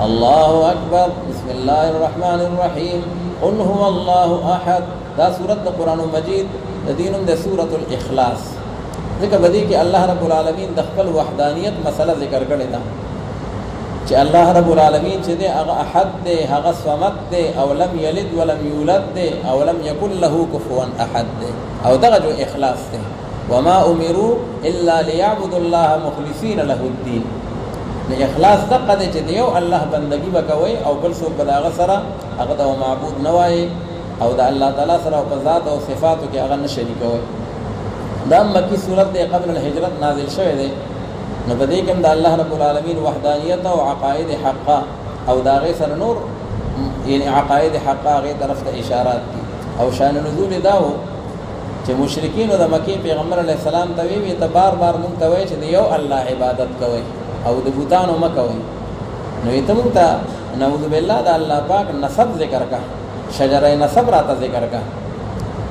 अल्लाहु अकबर बिस्मिल्लाहिर्रहमानिर्रहीम कुल हुवल्लाहु अहद। दा सूरत कुरान मजीद दीनुम दे सूरतुल इखलास ज़िक्र बदी कि अल्लाह रब्बुल आलमीन दखल वहदानियत मसला ज़िक्र करे दा कि अल्लाह रब्बुल आलमीन चे दे अगा अहद दे अगा स्वमद दे अव लम यलिद वलम यूलद दे अव लम यकुल लहू कुफुवन अहद दे अव दगा जो इखलास दे वमा उमिरू इल्ला लियअबुदुल्लाह मुखलिसीन लहुद्दीन। ने इखलास दगा दे चे देओ अल्लाह बंदगी बकवई अव बल सो बदागा सरा अगा दा माबूद नवाए अव दा अल्लाह ताला सरा व ज़ात और सिफात के अगा न शरीक होए। दा मक्की सूरत दे क़ब्ल हिजरत नाजिल शवे दे न बदे के दा अल्लाह रब्बुल आलमीन वहदानियत व अक़ाइद हक़्क़ा अव दागे सर नूर यानी अक़ाइद हक़्क़ा गे तरफ द इशारात की अव शान नुज़ूल दाओ कि मुशरिकीन व द मक्की पैगंबर अलैहिस्सलाम तवी त बार बार मुंतवे च दियो अल्लाह इबादत कवे अव द बुतानो मकवे न इतमुता नऊज़ बिल्लाह दा अल्लाह पाक नसब ज़िक्र का शजरा नसब राता ज़िक्र का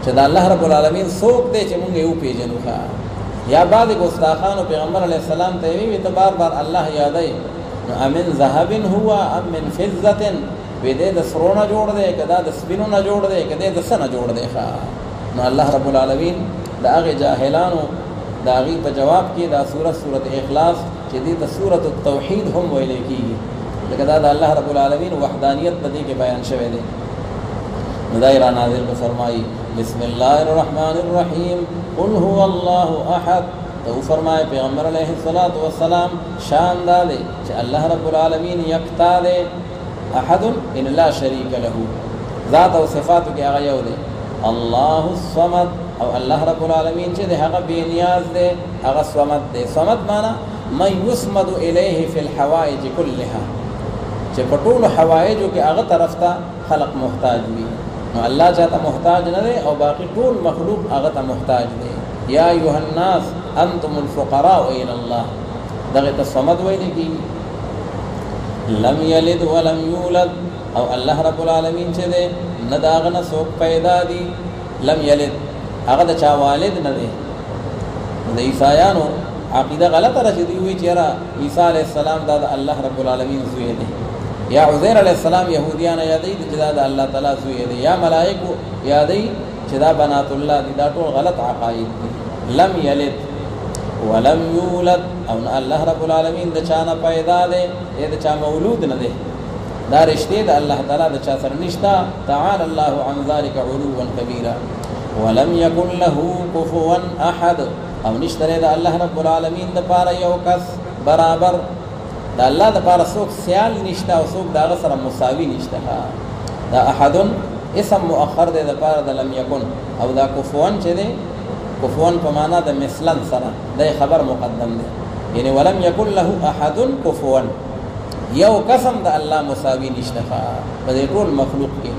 चदा अल्लाह रब्बुल आलमीन सोक दे चे मुंगे ऊ पेजनु खा या बाद गुस्ताखान व पैगंबर अलैहिस्सलाम तवी तो बार बार अल्लाह यादे अमिन ज़हबिन हुआ अम मिन फिज़्ज़तिन वेदे दसरो न जोड़ दे कदा दसबिनो न जोड़ दे कदे दस न जोड़ दे खा न अल्लाह रब्बुल आलमीन दागे जाहिलानो दागी पर जवाब की दा सूरत इखलास जदी द सूरत तौहीद हम वैले की कदा अल्लाह रब्बुल आलमीन वहदानियत बदी के बयान शवे दे मुदायरा नाज़िल को फरमाई बिस्मिल्लाहिर्रहमानिर्रहीम कुल हुवल्लाहु अहद। तो फरमाए पैगंबर अलैहिस्सलातु वस्सलाम शान दादे कि अल्लाह रब्बुल आलमीन यकता दे अहदुन इन ला शरीक लहू ज़ात और सिफात के आगे दे अल्लाहु समद और अल्लाह रब्बुल आलमीन चे दे हक़ बेनियाज दे हक़ समद दे। समद माना मैं युस्मदु इलैहि फिल हवाइज कुल्लिहा चे पटूल हवाइज के आगे तरफ था खलक मोहताज भी अल्लाह चाहता मोहताज न दे और बाकी टूल मखलूक आगता मोहताज दे। या अय्युहन्नास अंतुमुल फुक़राउ इलल्लाह दगे तो समद वही की लम यलिद वलम यूलद और अल्लाह रब्बुल आलमीन चे दे न दाग न सोक पैदा दी लम यलिद आगता चा वालिद न दे ईसायानो आक़ीदा गलत रचदी हुई चेहरा ईसा अलैहिस्सलाम दादा अल्लाह रब्बुल आलमीन जुए दे या उज़ैर अलैहिस्सलाम यहूदियान यादी जदा अल्लाह ताला जुए दे या मलाइक यादी जदा बनातुल्लाह दी टोल गलत अक़ाइद लम यलिद वलम यूलद और अल्लाह रब्बुल आलमीन द चाना पैदा दे ये द चा मौलूद न दे दा रिश्ते द अल्लाह ताला द चा सरनिश्ता तआला अल्लाहु अन ज़ालिका उलुवन कबीरा वलम यकुन लहू कुफुवन अहद और निश्तरे द अल्लाह रब्बुल आलमीन द पारा यो कस बराबर दा अल्लाह द पारा सोक सियाल निश्ता और सोक दागा सर मुसावी निश्ता दा अहदुन इसम मुअख्खर दे द पारा द लम यकुन और दा कुफुवन चे दे कुफुवन पमाना द मिसलन सरा दे खबर मुक़द्दम दे यानी वलम यकुन लहू अहदुन कुफुवन यो कसम द अल्लाह मुसावी निश्ता बदे टोल मखलूक के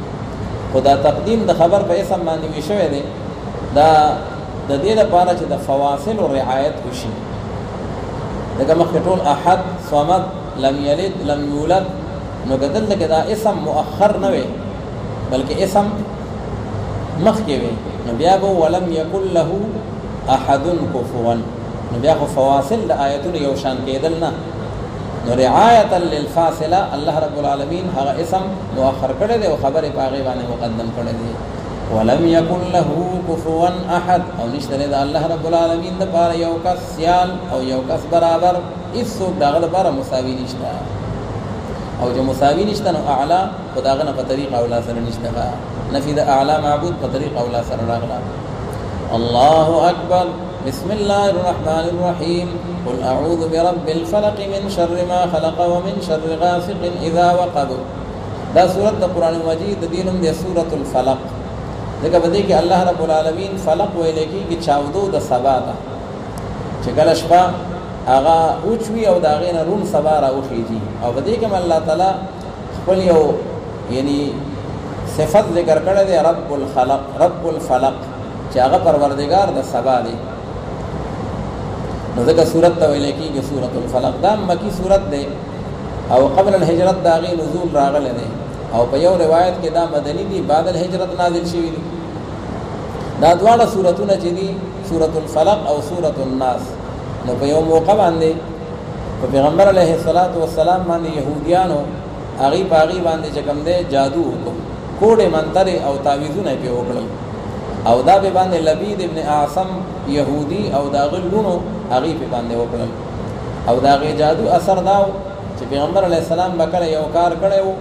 खुदा तकदीम द खबर पे इसम मानी विशवे दे दा द दे द पारा चे द फवासिल और रिआयत खुशी दगा मखटोल अहद समद लम यलिद लम यूलद नो गदल के दा इसम मुअख्खर नवे बल्कि इसम मख के वे न बिया बो वलम यकुल लहू अहदुन कुफुवन न बिया को फवासिल द आयतुन यौशान के दलना न रिआयतन लिलफासिला अल्लाह रब्बुल आलमीन हा इसम मुअख्खर करे दे और खबर पागे बाने मुक़द्दम करे दे वलम यकुन लहू कुफुवन अहद और निश्तरे द अल्लाह रब्बुल आलमीन द पारा यौकस सियाल और यौकस बराबर इस सोक दाग द पारा मुसावी निश्ता और जो मुसावी निश्ता न आला खुदागना पर तरीक़ा औला सर निश्ता नफी द आला माबूद पर तरीक़ा औला सर रागला अल्लाहु अकबर बिस्मिल्लाहिर्रहमानिर्रहीम कुल अऊज़ु बिरब्बिल फलक़ मिन शर्रि मा खलक़ व मिन शर्रि गासिक़िन इज़ा वक़ब। दा सूरत कुरान मजीद दीनुम दे सूरतुल फलक़ देखा बदी कि अल्लाह रब्बुल आलमीन फलक वेले की चावदो द सबा था चकल शपा आगा ऊँचवी और दागे न रून सबारा उखीजी और बदी के अल्लाह ताला खपल यो यानी सिफत ज़िक्र करे दे रब्बुल फलक चागा परवरदिगार द सबा दे नज़र सूरत तवेले की सूरतुल फलक दा मकी सूरत दे और क़ब्ल हिजरत दागी नुज़ूल रागल दे और पयो रिवायत के दा मदनी दी बादल हिजरत नाजिल शवी दी दा द्वाड़ा सूरतुन चीदी सूरतुल फलक और सूरतुन नास न पयो मौका बांधे तो पैगंबर अलैहिस्सलातु वस्सलाम माने यहूदियानो هغه باغی باندې چې کوم دی جادو وکړو کوډه منتر او تعویذونه په وکړل او دا به باندې لبید ابن اعصم يهودي او دا غلونو هغه په باندې وکړل او دا غي جادو اثر داو چې پیغمبر علی السلام بکړه یو کار کړو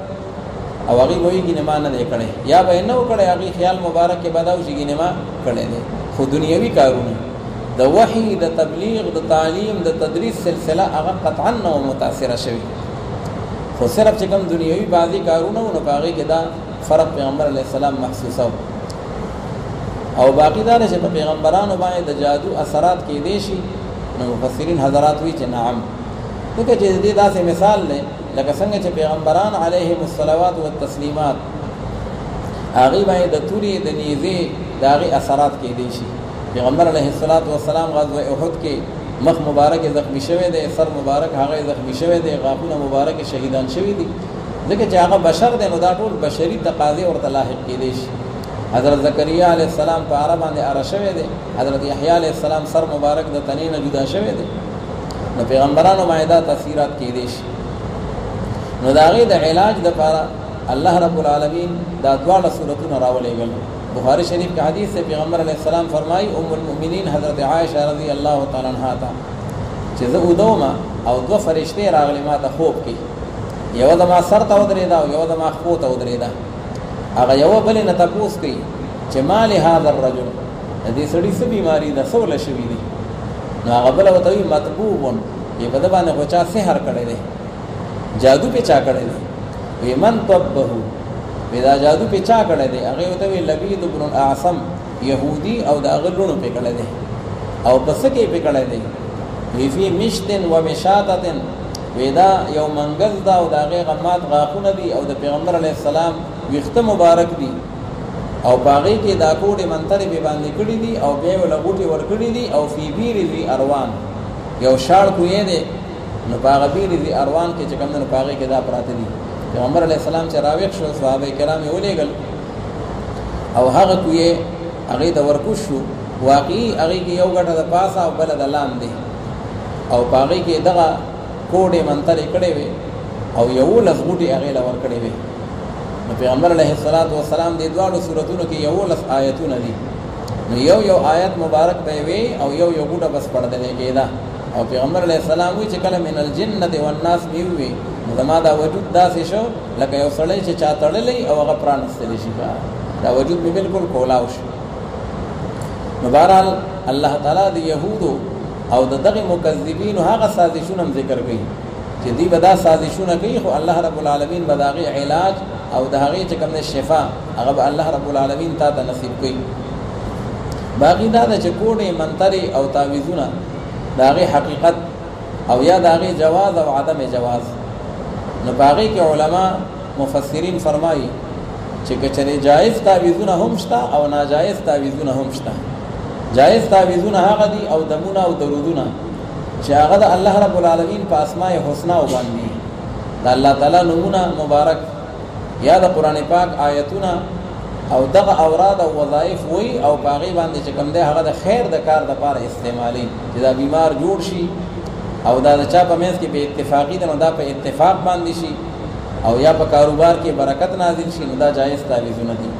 او هغه وایي چې نه مان نه کړي یا به نه وکړي هغه خیال مبارک کې بداو چې نه ما کړي دي خو دنیوي کارونه د وحي د تبلیغ د تعلیم د تدریس سلسله هغه قطعا نو متاثره شوی خو صرف چې کوم دنیوي بعضی کارونه نو باغی کې دا فرق پیغمبر علی السلام محسوسو او باقی دا چې په پیغمبرانو باندې د جادو اثرات کې دي شي نو مفسرین حضرات وی چې نعم دغه چې دې داسې مثال دی لکه څنګه چې پیغمبران علیهم الصلوات والتسلیمات هغه باندې د توري د نیزه داغي اثرات کې دي شي پیغمبر علیه الصلاۃ والسلام غزوه احد کې مخ مبارک زخمی شوی دی سر مبارک هغه زخمی شوی دی غاښونه مبارک شهیدان شوی دي ځکه چې هغه بشر دی نو دا ټول بشري تقاضې ورته لاحق کې دي شي حضرت زکریا علیہ السلام په عرب باندې اره شوی دی حضرت یحیی علیہ السلام سر مبارک د تنین جدا شوی دی نو پیغمبرانو باندې دا تاثیرات کې دي شي نو دا غي د علاج د لپاره الله رب العالمین دا دواړه صورتونه راولېږل بخاری شریف کې حدیث سے پیغمبر علیہ السلام فرمای ام المؤمنین حضرت عائشہ رضی اللہ تعالی عنہا تا چې زه ودوما او دو فرشتي راغلي ما ته خوب کې یو د ما سر ته ودرېدا او یو د ما خپو ته ودرېدا هغه یو بل نه تاسو کوي چې مال هذا الرجل دې سړي څه بیماری ده څو لشي دي نو هغه بل وته مطبوبون یې په دې باندې کوچا سحر کړي دي جادو په چا کړي دي وی من طبه ودا جادو په چا کړي دي هغه وته لبید ابن الاعصم يهودي او دا غلونو په کړي دي او پس کې په کړي دي وی فی مشتن و مشاتن ودا یو منګز دا او دا غمات غاخونه دي او د پیغمبر علی السلام ویخته مبارک دي او باغی کې دا کوډه منتر به باندې کړی دي او به ولغوټي ور کړی دي او فی بیر ذی اروان یو شاړ کوی دی نو باغ بیر ذی اروان کې چې کوم نه باغی کې دا پراته دي پیغمبر علی السلام چې راویښ شو صحابه کرام یې ولېګل او هغه کوی هغه د ورکو شو واقعي هغه کې یو غټه د پاسه او بل د لاندې او باغی کې دغه کوډه منتر کړي وي او یو لغوټي هغه لور کړي وي پیغمبر علیہ الصلوۃ والسلام دې دوه سوراتونو کې یو لس آیتونه دي نو یو آیت مبارک به وي او یو ګوټه بس پړدل کېدا او پیغمبر علیہ السلام وی چې کله من الجنه والناس میوي زما دا وجود داسې شو لکه یو سړی چې چا تړلې او هغه پرانستل شي دا وجود به بالکل کولاو شي نو بهرحال الله تعالی د يهودو او دغه مکذبین هغه سازشونه ذکر کوي چې دی به دا سازشونه کوي خو الله رب العالمین به داغي علاج او د هغه چې کوم شفا هغه به الله رب العالمین ته نصیب کوي باقی دا چې کوډه منتری او تعویذونه داغي حقیقت او یا داغي جواز او عدم جواز نو باقی کې علما مفسرین فرمایي چې کچره جائز تعویذونه هم شته او ناجائز تعویذونه هم شته جائز تعویذونه هغه دي او دمونه او درودونه چې هغه د الله رب العالمین په اسماء الحسنا باندې د الله تعالی نمونه مبارک یا د قران پاک آیتونه او دغه اوراد او وظایف وي او باغی باندې چې کوم ده هغه د خیر د کار د لپاره استعمالي چې دا بیمار جوړ شي او دا چا په منځ کې به اتفاقی ده نو دا په اتفاق باندې شي او یا په کاروبار کې برکت نازل شي نو دا جائز تعویذونه دي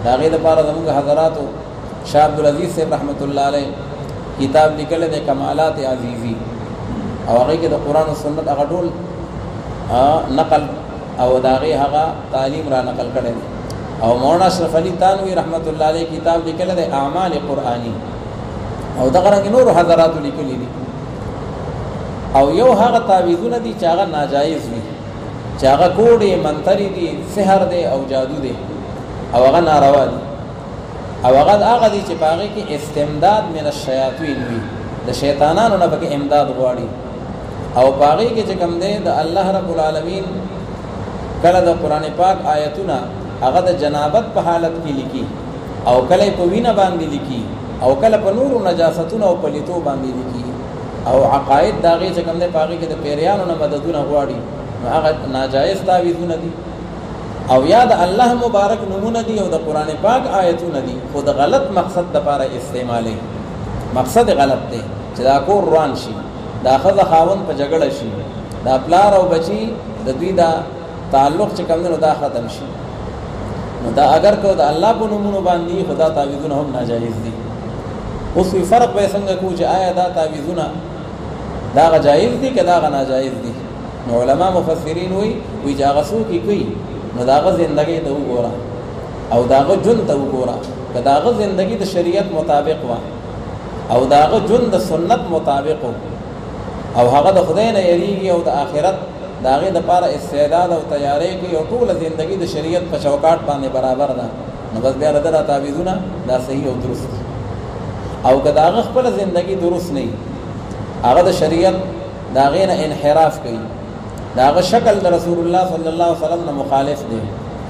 دا غي د لپاره زموږ حضراتو شاه عبد العزيز صاحب رحمت الله علیه کتاب لیکل د کمالات عزیزی او هغه کې د قران او سنت هغه ټول نقل او داغه هغه تعلیم را نقل کړي او مولانا اشرف علي تانوی رحمت الله علیه کتاب لیکل د اعمال قرآنی او دغه رنګ نور حضرات لیکلي دي او یو هغه تعویذونه دي چې هغه ناجایز دي چې هغه کوډه منتری دي سحر دي او جادو دي او هغه ناروا دي او هغه دي چې باغې کې استمداد من الشیاطین وي د شیطانانو نه به امداد غواړي او باغې کې چې کوم دي د الله رب العالمین کله د قران پاک آیتونه هغه د جنابت په حالت کې لیکي او کله په وینه باندې لیکي او کله په نور نجاستونو او پلیتو باندې لیکي او عقاید داغه چې کوم دي باغې کې د پیریانو نه مددونه غواړي هغه ناجایز تعویذونه دي او یا د الله مبارک نمونه دي او د قران پاک آیتونه دي خو د غلط مقصد لپاره استعمالي مقصد غلط دی چې دا کور روان شي دا خزه خاون په جګړه شي دا پلار او بچي د دوی دا تعلق چې کوم نو دا ختم شي. نو دا اگر کو دا الله په نومونو باندې خدا تعویذونه هم ناجایز دي. اوس وی فرق به څنګه کو چې آیا دا تعویذونه دا جایز دي که دا ناجایز دي؟ نو علما مفسرین وی چې هغه څوک کوي نو داغه زندگی ته وګوره او داغه جون ته وګوره، که داغه زندگی د شریعت مطابق وا او داغه جون د سنت مطابق او هغه د خدای نه یریږي او د آخرت داغه د پاره استعداد او تیاری کوي او ټول زندگی د شریعت په چوکاټ باندې برابر ده، نو بس بیا دغه تعویذونه دا صحیح او درست. او که داغه خپل زندگی درست نه هغه د شریعت داغه نه انحراف کوي، داغه شکل د رسول الله صلی الله علیه وسلم نه مخالف دی،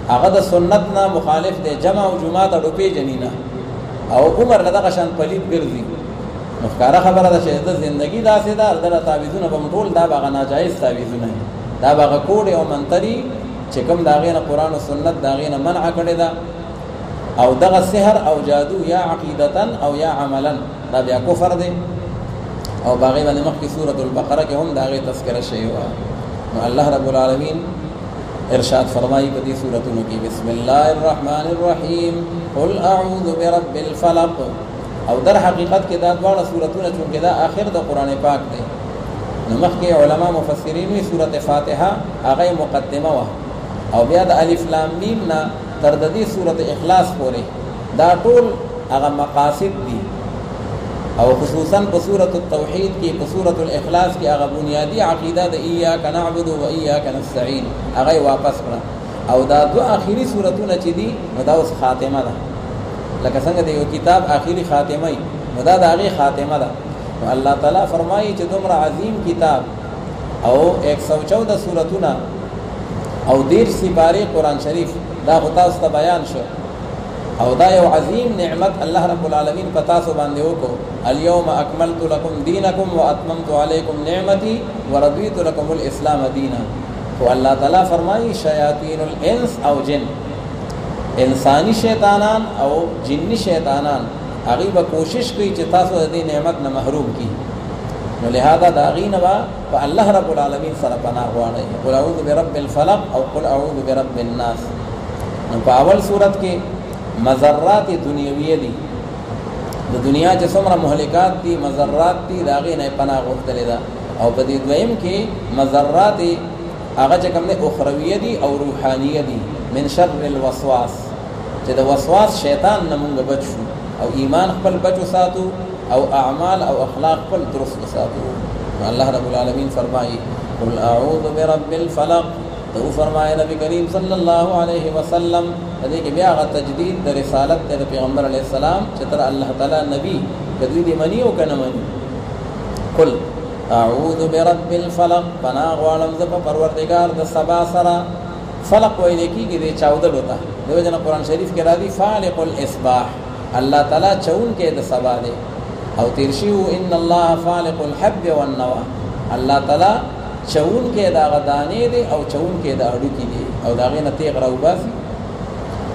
هغه د سنت نه مخالف دی، جمع او جمعه د ډوپی جنینا او عمر دغه شان پلید ګرځي، نو ښکاره خبره ده چې د زندگی داسې ده د تعویذونه به ټول دا باغ ناجایز تعویذونه دا باغ کوډ او منتری چې کوم داغه نه قران او سنت داغه نه منع کړی ده او دغه سحر او جادو یا عقیدتن او یا عملا دا بیا کفر دی. او باغی باندې مخکې سورۃ البقره کې هم داغه تذکرہ شوی و. نو الله رب العالمین ارشاد فرمایي په دې سورۃونو کې بسم الله الرحمن الرحیم قل اعوذ برب الفلق. او در حقیقت کې دا دواړه سورۃونه چې دا آخر د قران پاک دی، نو مخکې علما مفسرین وی سورۃ فاتحه هغه مقدمه و او بیا د الف لام میم نه تر د دې سورۃ اخلاص پورې دا ټول هغه مقاصد دي، او خصوصا په سورۃ التوحید کې په سورۃ الاخلاص کې هغه بنیادی عقیده د ایاک نعبد و ایاک نستعين هغه واپس کړه، او دا دوه اخیری سورۃونه چې دي نو دا اوس خاتمه ده، لکه څنګه د یو کتاب اخیری خاتمه ای نو دا د هغه خاتمه ده. نو الله تعالی فرمایي چې دومره عظیم کتاب او 114 سورۃونه او 10 سپاره قران شریف دا خدا ست بیان شو، او دا یو عظیم نعمت الله رب العالمین پتا سو باندې وکړو. اليوم اکملت لكم دینکم واتممت علیکم نعمتي ورضیت لكم الاسلام دینا. تو الله تعالی فرمایي شیاطین الانس او جن، انسانی شیطانان او جنی شیطانان هغه به کوشش کوي چې تاسو د دې نعمت نه محروم کړي، نو لہذا دا غینه با په الله رب العالمین سره پناه غواړي. قل اعوذ برب الفلق او قل اعوذ برب الناس. نو په اول صورت کې مضرات دنیویه دي، د دنیا چې څومره مهلکات دي مضرات دي دا غینه پناه غوښتل ده، او په دې دویم کې مضرات هغه چې کوم نه اخرویه دي او روحانیه دي. من شر الوسواس چې د وسواس شیطان نه مونږ بچو او ایمان خپل بچو ساتو او اعمال او اخلاق خپل درست ساتو. الله رب العالمین فرمایي قل اعوذ برب الفلق. تو فرمایي نبی کریم صلی الله علیه وسلم دې کې بیا غا تجدید د رسالت د پیغمبر علیه السلام چې تر الله تعالی نبی کدی دې منی او کنه منی. قل اعوذ برب الفلق پناه غواړم ز په پروردگار د سبا سره. فلق ویل کېږي د چاودل ہوتا دیو جن قرآن شریف کې راځي فالق الاصباح، الله تعالی چون کې د سبا دی. او ترشیو ان الله فالق الحب والنوى، الله تعالی چون کې دا غدانې دی او چون کې دا اډو کې دی او دا غینه تیغ راو باسي.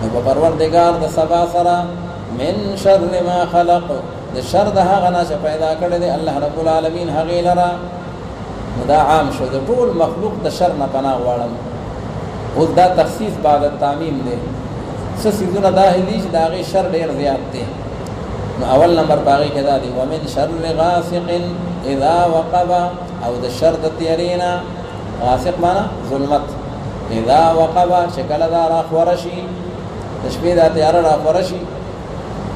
نو په پروردگار د سبا سره من شر ما خلق، د شر د هغه نه چې پیدا کړی دی الله رب العالمین هغه لرا. دا عام شو د ټول مخلوق د شر نه پناه غواړم. اوس دا تخصیص بعد التعمیم دی، څه سيزونه داخلي چې دا غي شر ډیر زیات دی. نو اول نمبر باغی کې دا دی ومن شر غاسق اذا وقب، او د شر د تیرینا غاسق معنا ظلمت، اذا وقب شکل دا را خورشي د شپې دا تیار را خورشي.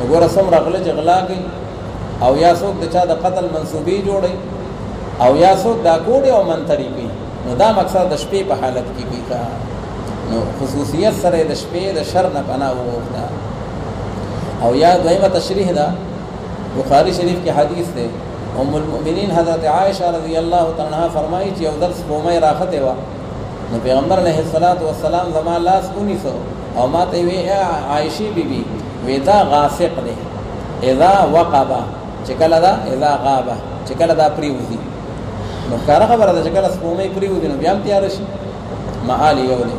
وګوره څومره غلط غلا کوي، او یا څوک د چا د قتل منسوبي جوړي، او یا څوک دا کوډي او منتري کوي. نو دا مقصد د شپې په حالت کې کوي. نو خصوصیت سره د شپې د شر نه پناه وغوښته. او یا دویمه تشریح ده بخاری شریف کې حدیث ده، ام المؤمنین حضرت عائشہ رضی الله تعالی عنها فرمایي چې یو درس قومه راخته و، نو پیغمبر علیه الصلاۃ والسلام زما لاس 1900 او ما ته وی عائشہ بیبي ودا غاسق ده اذا وقب چې کله دا اذا غاب چې کله دا پریوزي. نو کار خبره ده چې کله قومه پریوزي نو بیا تیار شي معالی یوله.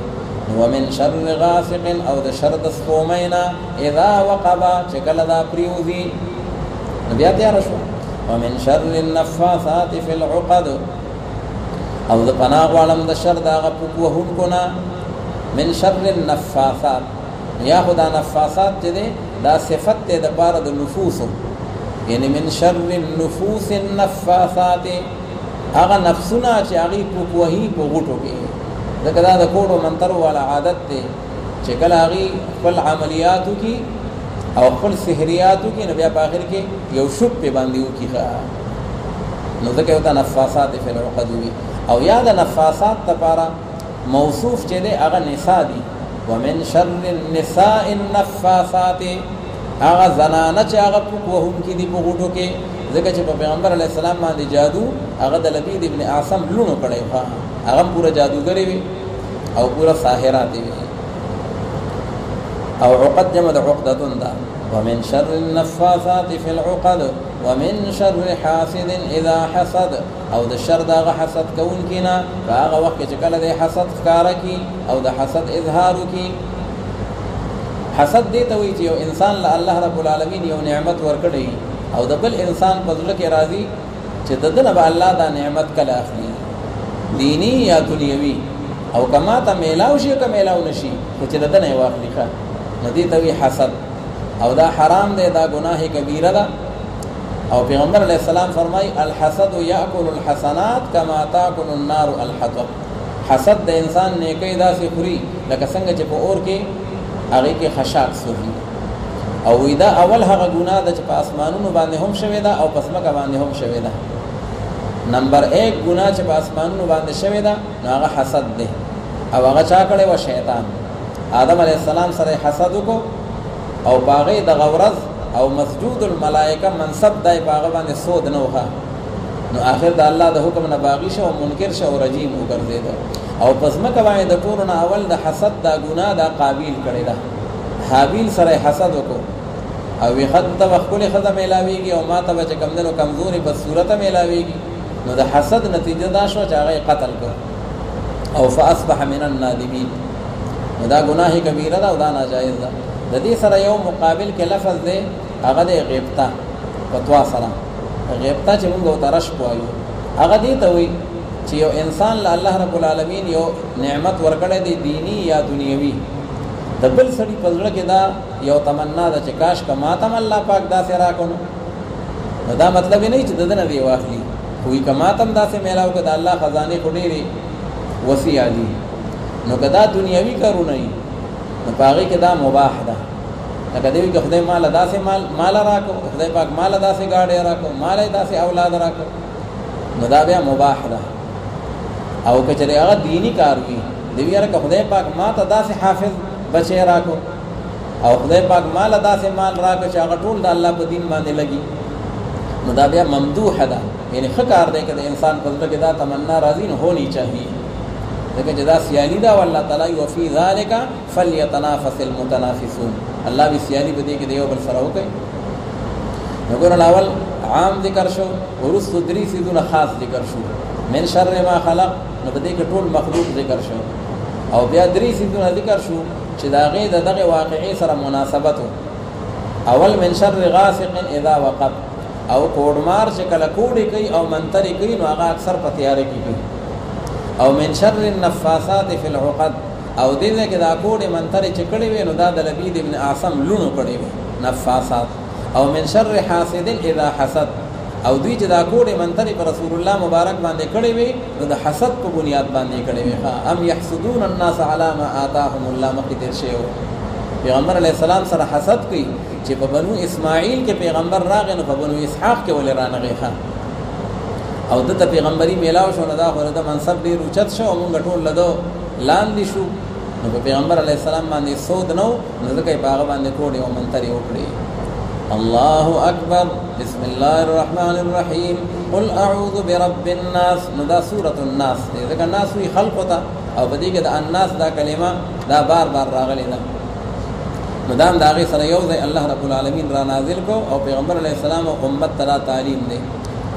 ومن شر غاسق او د شر د سپومینا اذا وقب چې کله دا پریوزي بیا تیار شو. ومن شر النفاثات في العقد او د پناه غواړم د شر د هغه پوک وهونکو نه من شر النفاثات یا خدا نفاثات چې دی دا صفت دی د پاره د نفوسو یعنی من شر النفوس النفاثات هغه نفسونه چې هغې پوک وهي په غوټو کې ځکه دا د کوډو منترو والا عادت دی چې کله هغې خپل عملیاتو کې او خپل سحریاتو کې نو بیا په آخر کې یو شوک پې باندې وکړي نو ځکه یو ته نفاثات فی العقد وي او یا د نفاثات دپاره موصوف چې دی هغه نساء دي ومن شر النساء النفاثات هغه زنانه چې هغه پوک وهونکي دي په غوټو کې ځکه چې په پیغمبر علیه السلام باندې جادو هغه د لبید ابن اعصم لونو کړی وه هغه پوره جادوګرې وي او پوره ساحرات وي او عقد جمع د عقدتون ده ومن شر النفاثات في العقد ومن شر حاسد اذا حسد او د شر دغه حسد کوونکی نه په هغه وخت کې چې کله د حسد ښکاره کي او د حسد اظهار وکړي حسد دې ته وایي چې یو انسان له الله رب العالمین یو نعمت ورکړی او د بل انسان په زړه کې راځي چې د ده نه به الله دا نعمت کله اخلي دینی یا دنیوي او که ما ته میلاو شي که میلاو نشي خو چې د ده نه یې واخلي ښه نو دې ته وایي حسد او دا حرام دی دا ګناه کبیره ده او پیغمبر علیه السلام فرمای الحسد یاکل الحسنات کما تاکل النار الحطب حسد د انسان نیکی داسې خوري لکه څنګه چې په اور کې هغې کې خشاک سوځي او وی دا اول هغه ګناه ده چې په اسمانونو باندې هم شوې ده او په ځمکه باندې هم شوې ده نمبر 1 ګناه چې په اسمانونو باندې شوې ده نو هغه حسد دی او هغه چا کړی و شیطان آدم علیه السلام سره حسد وکړو او په هغې دغه ورځ او مسجود الملائکه منصب دای په هغه باندې سود نه وخه نو آخر د الله د حکم نه باغی شو او منکر شو او رجیم وګرځېده او په ځمکه باندې د ټولو نه اول د حسد دا ګناه دا قابیل کړی ده حابیل سره حسد وکړو او وی خد ته ښکلې ښځه میلاویږي او ما ته به چې کمدنو کمزورې بد صورته میلاویږي نو د حسد نتیجه دا شوه چې هغه یې قتل کړ او فاصبح من النادمین نو دا ګناه کبیره ده او دا ناجایز ده د دې سره یو مقابل کې لفظ دی هغه دی غیبته فتوا سره غیبته چې موږ ورته رشک وایو هغه دې ته وایي چې یو انسان له الله رب العالمین یو نعمت ورکړی دی دینی یا دنیوي د بل سړي په زړه کې دا یو تمنا ده چې کاش که ما ته هم الله پاک داسې راکړو نو دا مطلب یې نه چې د ده نه دې واخلي خو وایي که ما ته هم داسې میلاو که د الله خزانې خو ډېرې وسیع دي نو که دا دنیوي کارونه وي نو په هغې کې دا مباح ده لکه دی وایي که خدای ماله داسې مال راکړو خدای پاک ماله داسې ګاډی راکړو ماله یې داسې اولاد راکړو نو دا بیا مباح ده او که چېرې هغه دیني کار وي دی وایي یاره که خدای پاک ما ته داسې حافظ بچی راکړو او خدای پاک ماله داسې مال راکړو چې هغه ټول د الله په دین باندې لګي نو دا بیا ممدوح ده یعنی ښه کار دی که د انسان په زړه کې دا تمنا راځي نو هونی چاهیے لیکن جدا سیالی دا والله تعالی وفي ذلك فليتنافس المتنافسون الله به سیالی بده کې دیو بل سره وکي وګور الاول عام ذکر شو ورس دري سيدونه خاص ذکر شو من شر ما خلق نو بده کې ټول مخلوق ذکر شو او بیا دري سيدونه ذکر شو چې دا غي دغه واقعي سره مناسبت اول من شر غاسق اذا وقب او کوډمار چې کله کوډي کوي او منتري کوي نو هغه اکثر په تیارې کې کوي او من شر النفاثات في العقد او دې کې دا کوډي منتري چې کړي وي نو دا د لبید ابن اعصم لونو کړي وي نفاثات او من شر حاسد اذا حسد او دوی چې دا کوډي منتري پر رسول الله مبارک باندې کړي وي نو د حسد په بنیاد باندې کړي وي ام يحسدون الناس على ما آتاهم الله مقدر شی پیغمبر علیه السلام سره حسد کوي چې په بنو اسماعیل کې پیغمبر راغی نو په بنو اسحاق کې ولې رانغی ښه او دته پیغمبري میلاو شو نه دا خو د منصب ډېر اوچت شو او موږ ټول له ده لاندې شو نو په پیغمبر علیه السلام باندې سود نه و نو ځکه یې په هغه باندې کوډې او منترې وکړې الله اکبر بسم الله الرحمن الرحیم قل اعوذ برب الناس نو دا سورة الناس دی ځکه ناس وي خلقو ته او په دې کې د الناس دا کلمه دا بار بار راغلې ده نو دا هم د هغې سره یو ځای الله رب العالمین را نازل کو او پیغمبر علیه السلام او امت ته دا تعلیم دی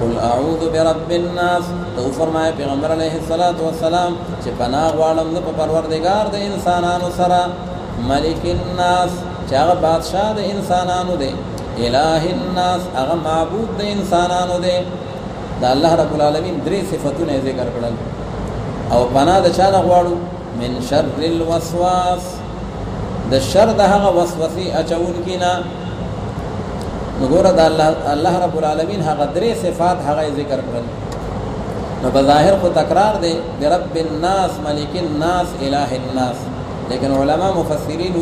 قل اعوذ برب الناس تو فرمائے پیغمبر علیہ السلام چې پناه غواړم د پروردگار د انسانانو سره ملک الناس چې هغه بادشاہ د انسانانو دی الہ الناس هغه معبود د انسانانو دی دا الله رب العالمین درې صفتونه ذکر کړل او پناه د چا نه غواړو من شر الوسواس د شر د هغه وسوسې اچونکي نه. نو ګوره د الله رب العالمین هغه درې صفات هغه ذکر کړل. نو بظاهر خو تکرار دی برب الناس ملک الناس اله الناس، لیکن علما مفسرین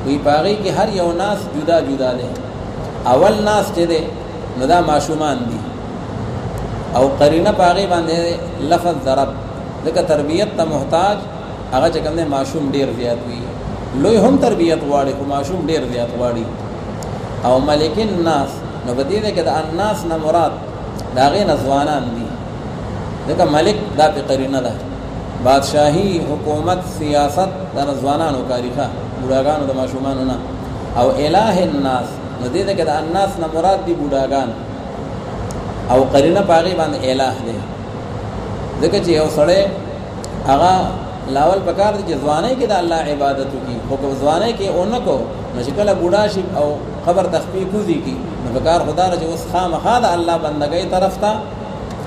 وی پاغي کې هر یو ناس جدا جدا دی. اول ناس چې دی نو دا معشومان دي او قرینه پاغي باندې لفظ ضرب، ځکه تربیت ته محتاج هغه چې کوم دی معشوم ډیر زیات وي. لوی هم تربیت غواړي خو معشوم ډیر زیات غواړي. او ملک الناس نو بدی دی کې د الناس نه مراد دا غي نزوانان دي، ځکه ملک دا په قرینه ده. بادشاہی حکومت سیاست د نزوانانو کاریخه بوډاګانو د معشومانو نه. او اله الناس نو دې ده کې د الناس نه مراد دي بوډاګان او قرینه پاغي باندې اله دی، ځکه چې یو سړی هغه لاول پکار دي چې ځواني کې د الله عبادت وکړي، خو که ځواني کې اونکو نو شکل بوډا شي او خبر تخفیف کوي کی نو پکار خدا چې اوس خامخا د الله بندګۍ طرف ته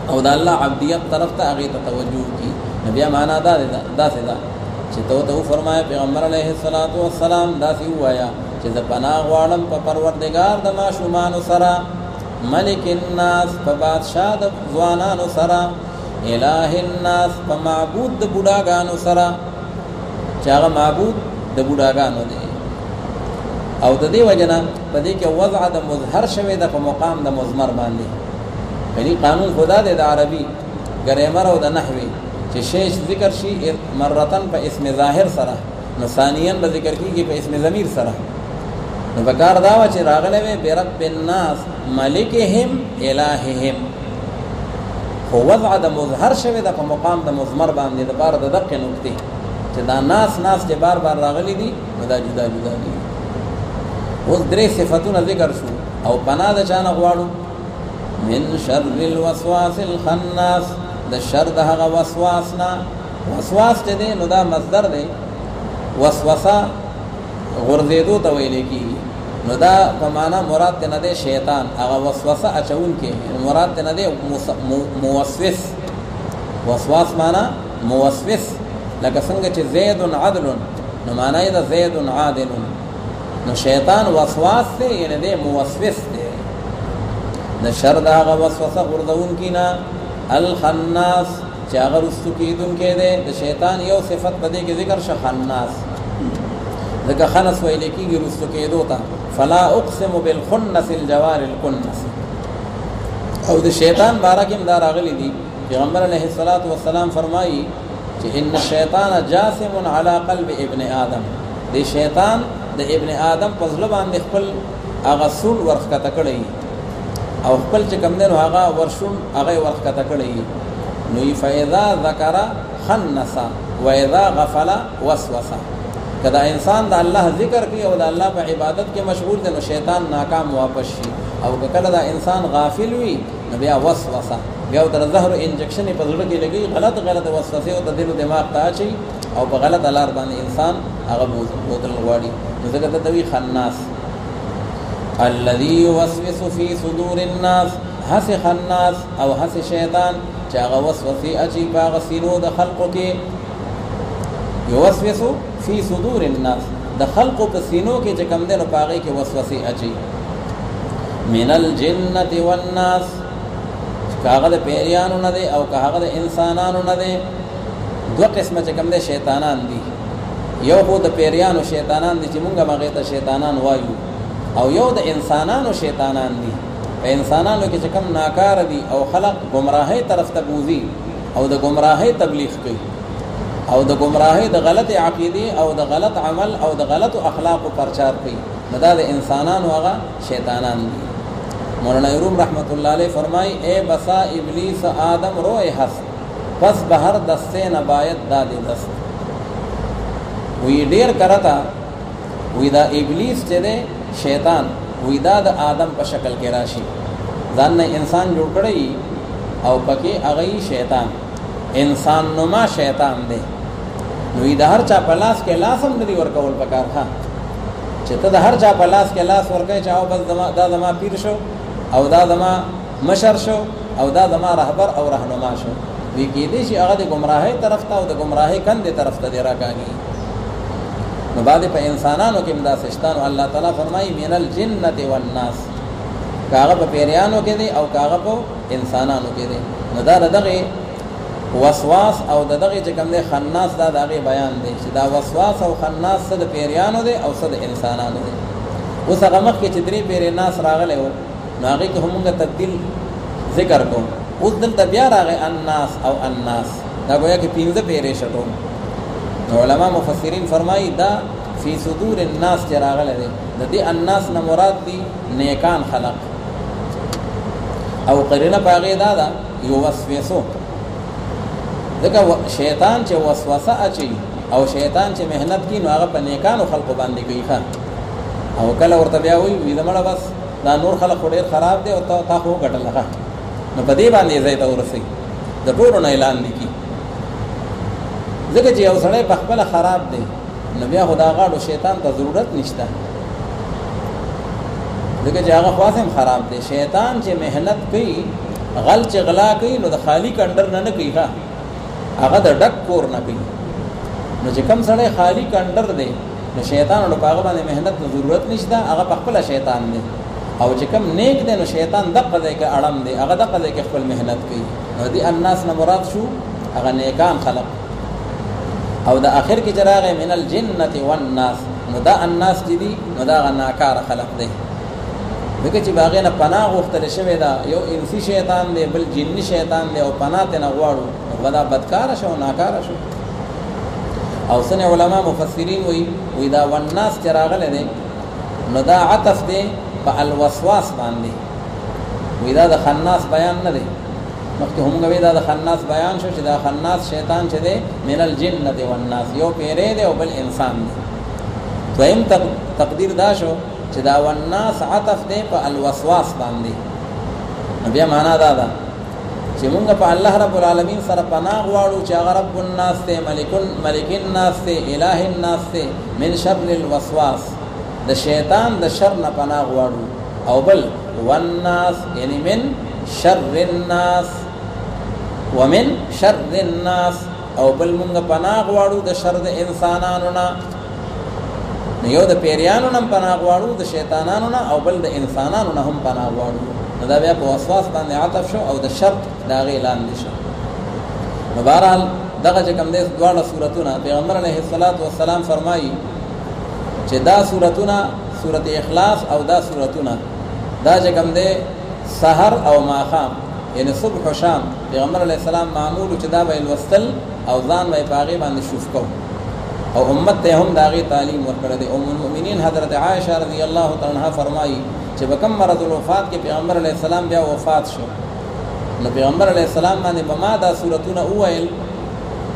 او د الله عبدیت طرف ته هغه ته توجه کی. نبی معنا دا سدا چې تو فرمایا پیغمبر علیه الصلاۃ والسلام دا سی وایا چې د پناه غواړم په پروردگار د معشومان سره، ملک الناس په بادشاہ د ځوانانو سره، الہ الناس په معبود د بوډاګانو سره چې هغه معبود د بوډاګانو دی. او د دې وجنه په دې کې وضع د مظهر شوی د په مقام د مضمر باندې، یعنی قانون خدا د عربي ګرامر او د نحوی چې شی ذکر شي مرتن په اسم ظاهر سره نو ثانیاً به ذکر کیږي په اسم ضمیر سره. نو بکار دا چې راغله وي برب الناس ملکهم الہهم، خو وضع د مظهر شوی د په مقام د مضمر باندې د بار د دقه نقطه چې دا ناس چې بار بار راغلي دي نو دا جدا جدا دي. اوس درې صفاتونه ذکر شو او پناه د چانه غواړو من شر الوسواس الخناس، د شر د هغه وسواس نه. وسواس چې دی نو دا مصدر دی، وسوسه غرزیدو ته ویل کیږي، نو دا په معنا مراد نه دی شیطان، هغه وسوسه اچون کې مراد نه دی موسوس. وسواس معنا موسوس، لکه څنګه چې زید عدل نو معنا یې د زید عادل، نو شیطان وسواس دی یعنی دی موسوس دی. د شر د هغه وسوسه غرزون کی نه الخناس چې هغه رستو کیدونکې دی. د شیطان یو صفت په دې کې ذکر شه خناس، ځکه خنس ویل کېږي رستو کېدو ته. فلا اقسم بالخنس الجوار الکنس. او د شیطان باره کې هم دا راغلي دي، پیغمبر علیه الصلاۃ والسلام فرمایي چې ان الشیطان جاثم علی قلب ابن آدم، د شیطان د ابن آدم په زړه باندې خپل هغه سول ورخکته کړی او خپل چې کوم دی نو هغه ورشون هغه ورخکته کړی. نو فاذا ذکر خنس و اذا غفل وسوس، کدا انسان د الله ذکر کوي او د الله په عبادت کې مشغول دی نو شیطان ناکام واپس شي، او کله دا انسان غافل وي نو بیا وسوسه، بیا تر زهر انجکشن په زړه کې لګي، غلط وسوسه او د دل او دماغ ته اچي او په غلط لار باندې انسان هغه بوتل غواړي. نو ځکه ته دوی خناس الذي يوسوس في صدور الناس، حس خناس او حس شیطان چې هغه وسوسه اچي په هغه سینو د خلقو کې. يوسوس في صدور الناس، د خلقو په سینو کې چې کوم دی نو پاغه کې وسوسه اچي. من الجنه والناس، کاغه د پیریانو نه دی او کاغه د انسانانو نه دی. دوه قسمه چې کوم دی شیطانان دي، یو خو د پیریانو شیطانان دي چې مونږه مغه ته شیطانان وایو، او یو د انسانانو شیطانان دي. په انسانانو کې چې کوم ناکار دي او خلق گمراهۍ طرف ته بوزي او د گمراهۍ تبلیغ کوي او د گمراهۍ د غلط عقیده او د غلط عمل او د غلط اخلاق پرچار کوي، نو دا د انسانانو هغه شیطانان دي. مولانا روم رحمت الله علیه فرمای اے بسا ابلیس آدم روئے ہست، پس بہر دستے نبایت دادی دست. وی ډیر کرتا وی دا ابلیس چې ده شیطان وی دا د آدم په شکل کې راشي، ځان نه انسان جوړ کړی او پکې هغه شیطان انسان نما شیطان دی. نو د هر چا په لاس کې لاس هم ندی ورکول پکار ها، چې ته د هر چا په لاس کې لاس ورکې چاو بس دا زما پیر شو او دا زما مشر شو او دا زما رهبر او رهنما شو. وی کې دې شي هغه د گمراهۍ طرف ته او د گمراهۍ کندې طرف ته دی راکاږي. نو بعد په انسانانو کې امدا سشتان الله تعالی فرمایي من الجنه والناس، کاغه په پیریانو کې دی او کاغه په انسانانو کې دی. نو دا دغه وسواس او دغه چې کوم دی خناس دا دغه بیان دی چې دا وسواس او خناس څه د پیریانو دی او څه د انسانانو دی. اوس هغه مخ کې چې درې پیری ناس راغله و نو هغه کې همغه تبدیل ذکر کو. اوس دلته بیا راغی الناس او الناس، دا گویا کې پینځه پیری شټو. نو علما مفسرین فرمایي دا فی صدور الناس چې راغله دی د دې الناس نه مراد دي نیکان خلق او قرینه باغې دا یو وسوسه. ځکه شیطان چې وسوسه اچي او شیطان چې مهنت کوي نو هغه په نیکانو خلقو باندې کوي ښه. او کله ورته بیا وي زمړه بس دا نور خلق ډېر خراب دی او تا خو ګټل ښه، نو په دې باندې ځای ته ورسي د ټولو نه اعلان دی کی. ځکه چې یو سړی په خپل خراب دی نو بیا خدا غاړو شیطان ته ضرورت نشته، ځکه چې هغه خاصم خراب دی. شیطان چې مهنت کوي غل چې غلا کوي نو د خالی کندر نه کوي ښه، هغه د ډک کور نه کوي. نو چې کم سړی خالی کندر دی نو شیطان له هغه باندې مهنت ته ضرورت نشته، هغه په خپل شیطان دی. او چې کم نیک دی نو شیطان دغه دی کې اړم دی، هغه دغه دی کې خپل مهنت کوي. نو دی الناس نه مراد شو هغه نیکان خلق. او د اخر کې چراغ من الجنه والناس، نو دا الناس دي نو دا ناکار خلق دی. دغه چې باغې نه پناه غوښتل شوی دا یو انسی شیطان دی بل جنی شیطان دی او پناه ته نه غواړو ودا بدکار شو ناکار شو. او سن علما مفسرین وی دا والناس چراغله دی نو دا عطف دی په الوسواس باندې. وی دا د خناس بیان نه دی، مخکې هم غوي دا د خناس بیان شو چې دا خناس شیطان چې دی من الجنه والناس، یو پیری دی او بل انسان دی. دویم تقدیر دا شو چې دا والناس عطف دی په الوسواس باندې. بیا معنا دا ده چې مونږ په الله رب العالمین سره پناه غواړو چې هغه رب الناس ته ملک الناس ته اله الناس ته من شر الوسواس، د شیطان د شر نه پناه غواړو. او بل والناس یعنی من شر الناس ومن شر الناس، او بل مونږ پناه غواړو د شر د انسانانو نه. یو د پیریانو نه پناه غواړو د شیطانانو نه، او بل د انسانانو نه هم پناه غواړو. نو دا بیا په وسواس باندې عطف شو او د شر دا غي اعلان دي شو. نو بهرحال دغه چې کوم دې دواړه سورتونه پیغمبر علیه الصلاۃ والسلام فرمایي چې دا سورتونه سورۃ اخلاص او دا سورتونه دا چې کوم دې سحر او ماخام یعنی صبح او شام پیغمبر علیه السلام معمول چې دا به الوستل او ځان به پاغي باندې شوف کو او امت ته هم دا غي تعلیم ورکړه دي. ام المؤمنین حضرت عائشہ رضی الله تعالی عنها فرمایي چې بکم مرض الوفات کې پیغمبر علیه السلام بیا وفات شو نو پیغمبر علیه السلام باندې بما دا سورتونه اوایل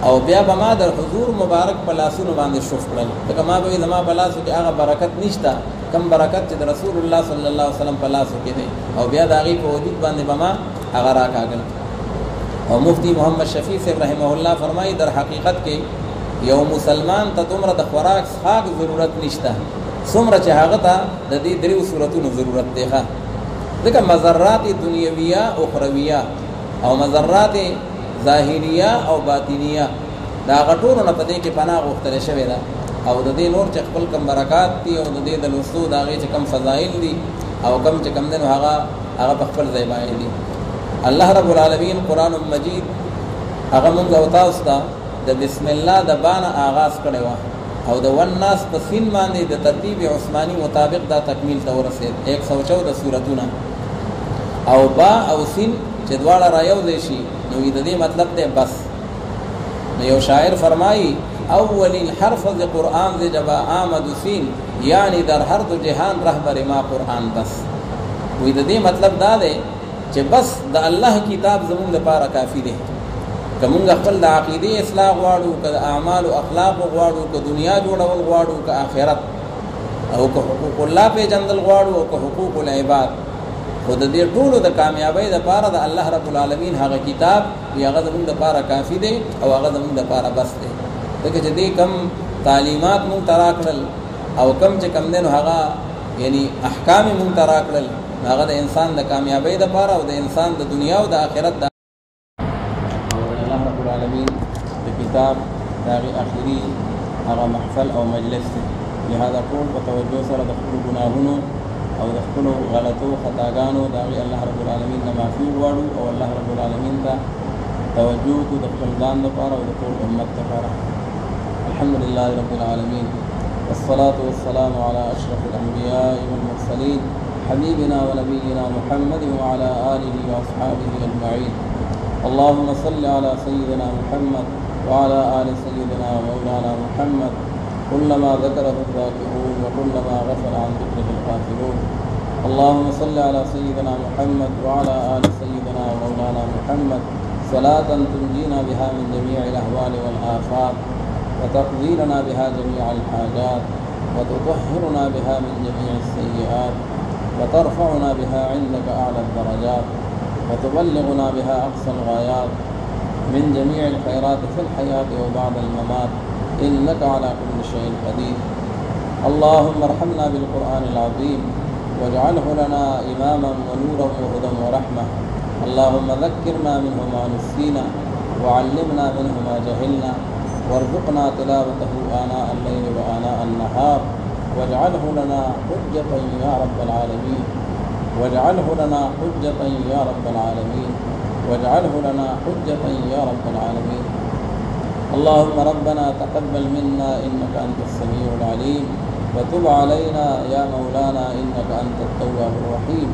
او بیا بما در حضور مبارک په لاسونو باندې شوف کړل. ځکه ما به زما په لاسو کې هغه برکت نشته کم برکت چې د رسول الله صلی الله علیه وسلم په لاسو کې دی، او بیا دا غي په وجود باندې بما هغه راکاګل. او مفتی محمد شفیع صاحب رحمه الله فرمایي در حقیقت کې یو مسلمان ته دومره د خوراک څښاک ضرورت نشته څومره چې هغه ته د دې دریو صورتونو ضرورت دی. ځکه مضرات دنیویه او اخرویه او مضرات ظاهریه او باطنیه دا غټورو نه پدې کې پناه غوښتل شوی دا، او د دې نور چې خپل کم برکات دي او د دې د لوستو دا غي چې کم فضایل دي او کم چې کم دنو هغه په خپل ځای باندې دي. الله رب العالمین قرآن مجید هغه مونږ او تاسو ته د بسم الله د باندې آغاز کړي و او د والناس په سین باندې د ترتیب عثماني مطابق دا تکمیل ته ورسید 114 سورتونه او با او سین چې دواړه رايو شي نو د دې مطلب دی بس. نو یو شاعر فرمایي اولین حرف ز قرآن ز جبا آمد سین یعنی در هر دو جهان رهبر ما قرآن بس. وې د دې مطلب دا دی چې بس د الله کتاب زموږ لپاره کافی دی. کومه خپل د عقیده اصلاح غواړو که اعمال او اخلاق غواړو که دنیا جوړول غواړو که آخرت او که حقوق الله په جندل غواړو او که حقوق العباد، خود دې ټولو د کامیابی لپاره د الله رب العالمین هغه کتاب هغه زموږ لپاره کافی دی او هغه زموږ لپاره بس دی. دغه چې دې کم تعلیمات مون تراکړل او کم چې کم دین هغه یعنی احکام مون تراکړل هغه د انسان د کامیابی لپاره او د انسان د دنیا او د آخرت د کتاب داغی آخری هغه محفل او مجلس دی. لہذا ټول په توجه سره د خپلو ګناهونو او د خپلو غلطو خطاګانو د هغې الله رب العالمین نه معافي وغواړو او الله رب العالمین ته توجه وکړو د خپل ځان لپاره او د ټول امت لپاره. الحمد لله رب العالمين والصلاة والسلام على أشرف الأنبياء والمرسلين حبيبنا ونبينا محمد وعلى آله وأصحابه أجمعين. اللهم صل على سيدنا محمد وعلى آل سيدنا ومولانا محمد كلما ذكره الذاكرون وكلما غفل عن ذكره الغافلون. اللهم صل على سيدنا محمد وعلى آل سيدنا ومولانا محمد صلاة تنجينا بها من جميع الأهوال والآفات وتقضي لنا بها جميع الحاجات وتطهرنا بها من جميع السيئات وترفعنا بها عندك أعلى الدرجات وتبلغنا بها أقصى الغايات من جميع الخيرات في الحياة وبعد الممات إنك على كل شيء قدير. اللهم ارحمنا بالقرآن العظيم واجعله لنا إماما ونورا وهدى ورحمة. اللهم ذكرنا منه ما نسينا وعلمنا منه ما جهلنا وارزقنا تلاوته آناء الليل وآناء النهار واجعله لنا حجة يا رب العالمين. واجعله لنا حجة يا رب العالمين. واجعله لنا حجة يا رب العالمين. اللهم ربنا تقبل منا إنك أنت السميع العليم وتب علينا يا مولانا إنك أنت التواب الرحيم.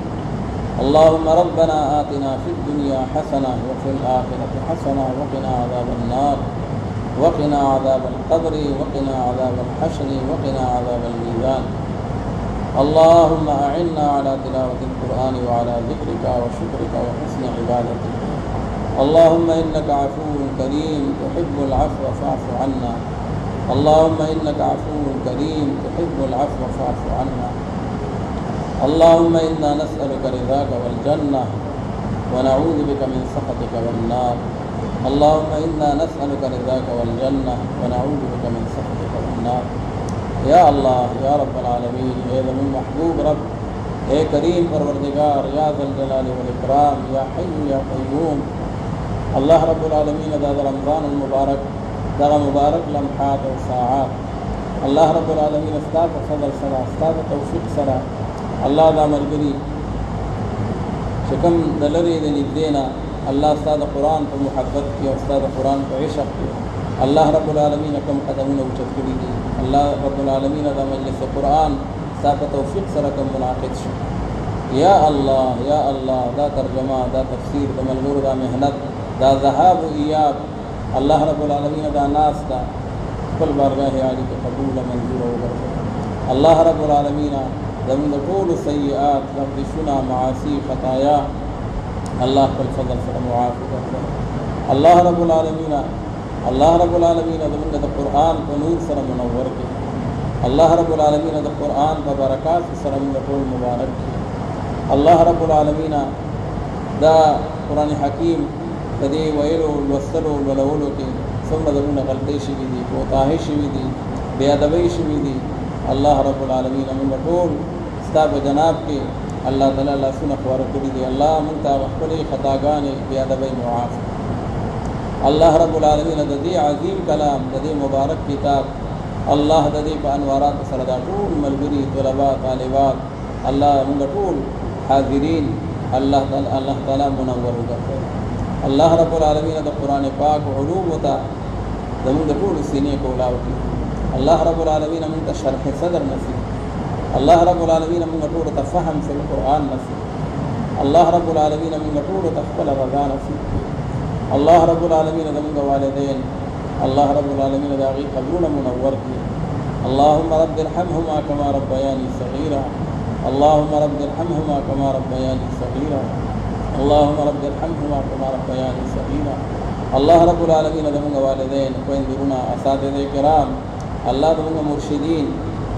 اللهم ربنا آتنا في الدنيا حسنة وفي الآخرة حسنة وقنا عذاب النار وقنا عذاب القبر وقنا عذاب الحشر وقنا عذاب الميزان. اللهم أعنا على تلاوة القرآن وعلى ذكرك وشكرك وحسن عبادتك. اللهم إنك عفو كريم تحب العفو فاعف عنا. اللهم إنك عفو كريم تحب العفو فاعف عنا. اللهم إنا نسألك رضاك والجنة ونعوذ بك من سخطك والنار. اللهم إنا نسألك رضاك والجنة ونعوذ بك من سخطك والنار. یا اللہ یا رب العالمین، اے زمین محبوب رب، اے کریم پروردگار، یا ذا الجلال والاکرام، یا حی یا قیوم. اللہ رب العالمین دا رمضان المبارک دا مبارک لمحات و ساعات اللہ رب العالمین استاد فضل سرا استاد توفیق سرا اللہ دا ملگری شکم دلری دنی دینا اللہ استاد قرآن پر محبت کی استاد قرآن پر عشق کی اللہ رب العالمین کم قدمون اوچت کری دی اللہ رب العالمین دا مجلس قرآن استاد توفیق سرا کم منعقد شد. یا اللہ دا ترجمہ دا تفسیر دا ملغور دا محنت دا ذهاب و ایاب اللہ رب العالمین دا ناس دا کل بارگاہ عالی کے قبول منظور و برکت. اللہ رب العالمین زمین طول سیئات لغدشنا معاصی خطایا اللہ کل فضل سر معاف کرتا. اللہ رب العالمین زمین دا قرآن کو نور سر منور کے اللہ رب العالمین دا قرآن با برکات سر من طول مبارک کے اللہ رب العالمین دا قرآن حکیم تدی ویلو الوصلو الولولو کی ثم دمون غلطی شوی دی کوتاہی شوی دی بے ادبی شوی دی اللہ رب العالمین من طول استاب جناب کے اللہ تعالی اللہ سنخ ورکڑی دی اللہ منتا وقلی خطاگان بے ادبی معاف. اللہ رب العالمین ددی عظیم کلام ددی مبارک کتاب اللہ ددی پا انوارات سردا طول ملگری طلباء طالبات اللہ من طول حاضرین اللہ تعالی منور کرتے. اللہ رب العالمین دا قرآن پاک علوم تا زمون دا طول سینے کو لاو کی اللہ رب العالمین من تا شرح صدر نصیب اللہ رب العالمین من طول تا فهم فی القرآن نصیب اللہ رب العالمین من طول تا خپل رضا نصیب اللہ رب العالمین زمون دا والدین اللہ رب العالمین دا غی قبول منور کی. اللهم رب ارحمهما كما ربياني صغيرا اللهم رب ارحمهما كما ربياني صغيرا اللهم رب ارحمهما كما ربياني صغيرا. اللہ رب العالمین دمونگا والدین کوئندرونا اساتذہ کرام اللہ دمونگا مرشدین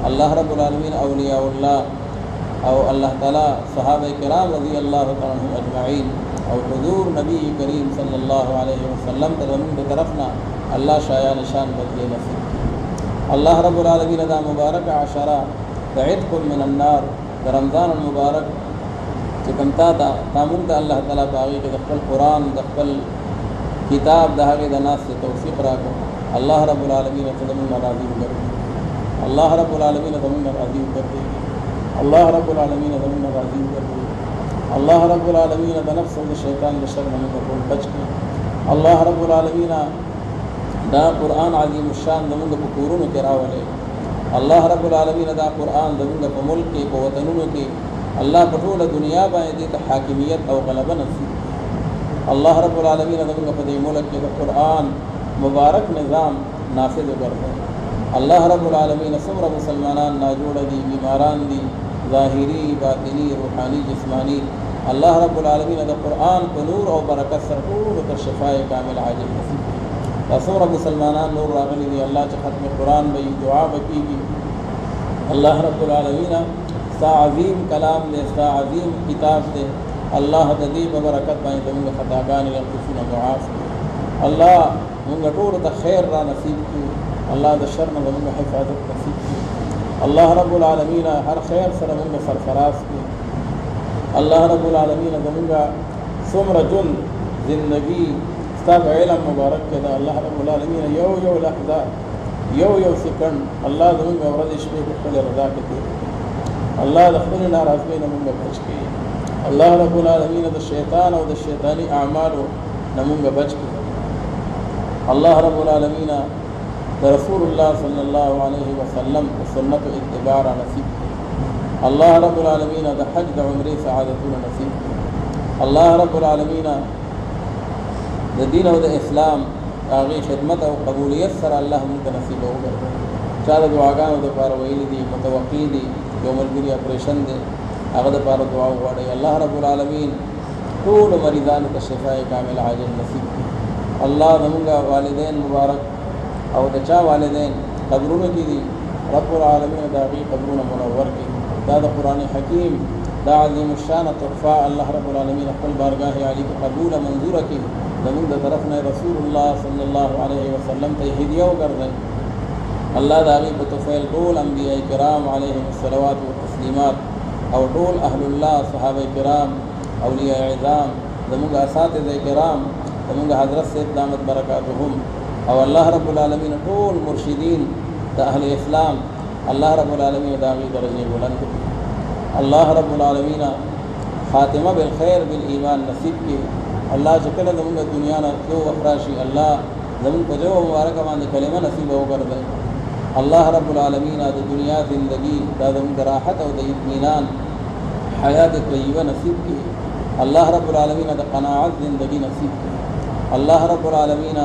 اللہ رب العالمین اولیاء اللہ او اللہ تعالی صحابہ کرام رضی اللہ تعالی عنہم اجمعین او حضور نبی کریم صلی اللہ علیہ وسلم تدمون بطرفنا اللہ شایان شان بدلی نصیب. اللہ رب العالمین دا مبارک عشرہ بعتقم من النار دا رمضان المبارک چکمتا دا تامون دا اللہ تعالی باغی کے دخل قرآن دخل کتاب دا حقی دا ناس سے توفیق راکو अल्लाह रब्बुल आलमीन तमन्ना राज़ी कर दे, अल्लाह रब्बुल आलमीन तमन्ना राज़ी कर दे, अल्लाह रब्बुल आलमीन तमन्ना राज़ी कर दे, अल्लाह रब्बुल आलमीन द नफ्स व शैतान द शर में को बच के, अल्लाह रब्बुल आलमीन दा कुरान अज़ीम शान दमुंग पुकुरुन के रावले, अल्लाह रब्बुल आलमीन दा कुरान दमुंग प मुल्क के प वतनुन के अल्लाह पटोल दुनिया बायदे त हाकिमियत और गलबा नसीब, अल्लाह रब्बुल आलमीन दमुंग प दे मुल्क के कुरान मुबारक निज़ाम नाफिज़ कर दे, अल्लाह रब्बुल आलमीन सुमरा मुसलमानान नाजोड़ दी बीमारान दी ज़ाहिरी बातिनी रूहानी जिस्मानी, अल्लाह रब्बुल आलमीन द कुरान को नूर और बरकत सरकूर तो शिफाए कामिल आजिल नसीब, सुमरा मुसलमानान नूर रागली दी अल्लाह च ख़त्म कुरान बई दुआ बकीगी, अल्लाह रब्बुल आलमीन सा अज़ीम कलाम दे, सा अज़ीम किताब दे, अल्लाह तदी बरकत बाई तुमगे खतागान यक़ुफ़ुन मुआफ़, अल्लाह मुंगा टूर त खैर रा नसीब की, अल्लाह द शर न मुंगा हिफाजत नसीब की, अल्लाह रब्बुल आलमीन हर खैर सर मुंगा सरफराज की, अल्लाह रब्बुल आलमीन मुंगा सुमर जुन ज़िंदगी सब इल्म मुबारक के दा, अल्लाह रब्बुल आलमीन यो यो लहज़ा यो यो सेकंड अल्लाह मुंगा वरदिश पे खुद रज़ा के दे, अल्लाह द खुद नाराज़गी न मुंगा बच के, अल्लाह रब्बुल आलमीन द शैतान और द शैतानी अमाल न मुंगा बच के, अल्लाह रब्बुल आलमीन रसूलुल्लाह सल्लल्लाहु अलैहि वसल्लम सुन्नत इत्तिबा नसीब, अल्लाह रब्बुल आलमीन द हज द उम्रे सआदतुन नसीब, अल्लाह रब्बुल आलमीन द दीन और द इस्लाम आगे खिदमत और कबूलियत सर अल्लाह मुझे नसीब हो कर चार दुआगान द पार वही दी मुतवक्की दी जो मलगिरी ऑपरेशन दे अगद पार दुआ वाड़े, अल्लाह रब्बुल आलमीन तूल मरीज़ान का शिफाए कामिल आजिल नसीब की, अल्लाह नमुंगा वालिदैन मुबारक और दचा वालिदैन कब्रों की दी रब्बुल आलमीन दागी कब्रों मुनव्वर की, दाद कुरान हकीम दा अज़ीम शान तोहफ़ा अल्लाह रब्बुल आलमीन अक़ल बारगाह आली को कबूल मंजूर की, नमुंग तरफ ने रसूलुल्लाह सल्लल्लाहु अलैहि वसल्लम ते हिदिया कर दें, अल्लाह दागी बतफ़ैल टोल अंबिया किराम अलैहिमुस्सलावात व तस्लीमात और टोल अहलुल्लाह सहाबा किराम औलिया इज़ाम नमुंग असातिज़ा किराम नमुंग हज़रत सैयद दामत बरकातुहुम और अल्लाह रब्बुल आलमीन टोल मुर्शिदीन द अहले इस्लाम अल्लाह रब्बुल आलमीन दागी दर्जे बुलंद की, अल्लाह रब्बुल आलमीन ख़ातिमा बिल खैर बिल ईमान नसीब की, अल्लाह चकल नमुंग दुनिया न जो अफराशी अल्लाह ज़मीन को जो मुबारक मान कलिमा नसीब हो कर दे, अल्लाह रब्बुल आलमीन द दुनिया ज़िंदगी द राहत और द इत्मीनान हयात तय्यबा नसीब की, अल्लाह रब्बुल आलमीन द क़नाअत ज़िंदगी नसीब की, अल्लाह रब्बुल आलमीन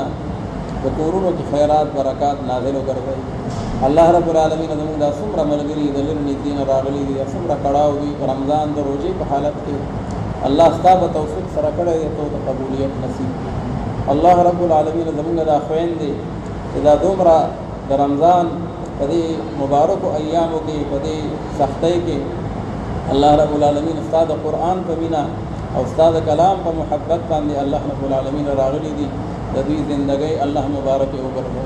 द कुरून की खैरात बरक़ात नाज़िल कर दे, अल्लाह रब्बुल आलमीन नमुंग द सुमरा मलगरी दलिल निदीन रागली दी सुमरा कड़ाव दी रमज़ान द रोजे की हालत के अल्लाह स्ताब तौफीक सरा करे तो कबूलियत नसीब की, अल्लाह रब्बुल आलमीन नमुंग द ख़ैन दे इदा दुमरा द रमज़ान कदे मुबारक अय्याम के कदे सख्ते के अल्लाह रब्बुल आलमीन उस्ताद कुरान पर मीना और उस्ताद कलाम पर मोहब्बत बांधे अल्लाह रब्बुल आलमीन रागली दी जदी ज़िंदगी अल्लाह मुबारक उबर दे,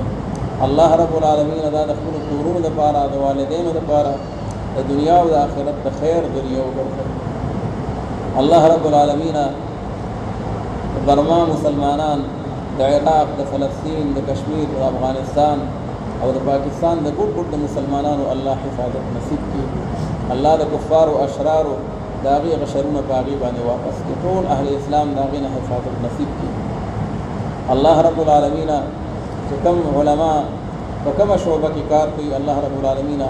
अल्लाह रब्बुल आलमीन अदा दखुल कुरून द पारा द वालिदैन द पारा द दुनिया व आखिरत द खैर दुनिया उबर दे, अल्लाह रब्बुल आलमीन बर्मा मुसलमानान द इराक़ द फ़लस्तीन द कश्मीर द अफ़ग़ानिस्तान और द पाकिस्तान द गुट गुट द मुसलमानान अल्लाह हिफाजत नसीब की, अल्लाह द कुफ़ार व अशरार दागी गशरून पागी बाने वापस के टोल अहले इस्लाम दागी न हिफाजत नसीब की, अल्लाह रब्बुल आलमीन कम उलमा कम शोबा की कार कोई अल्लाह रब्बुल आलमीन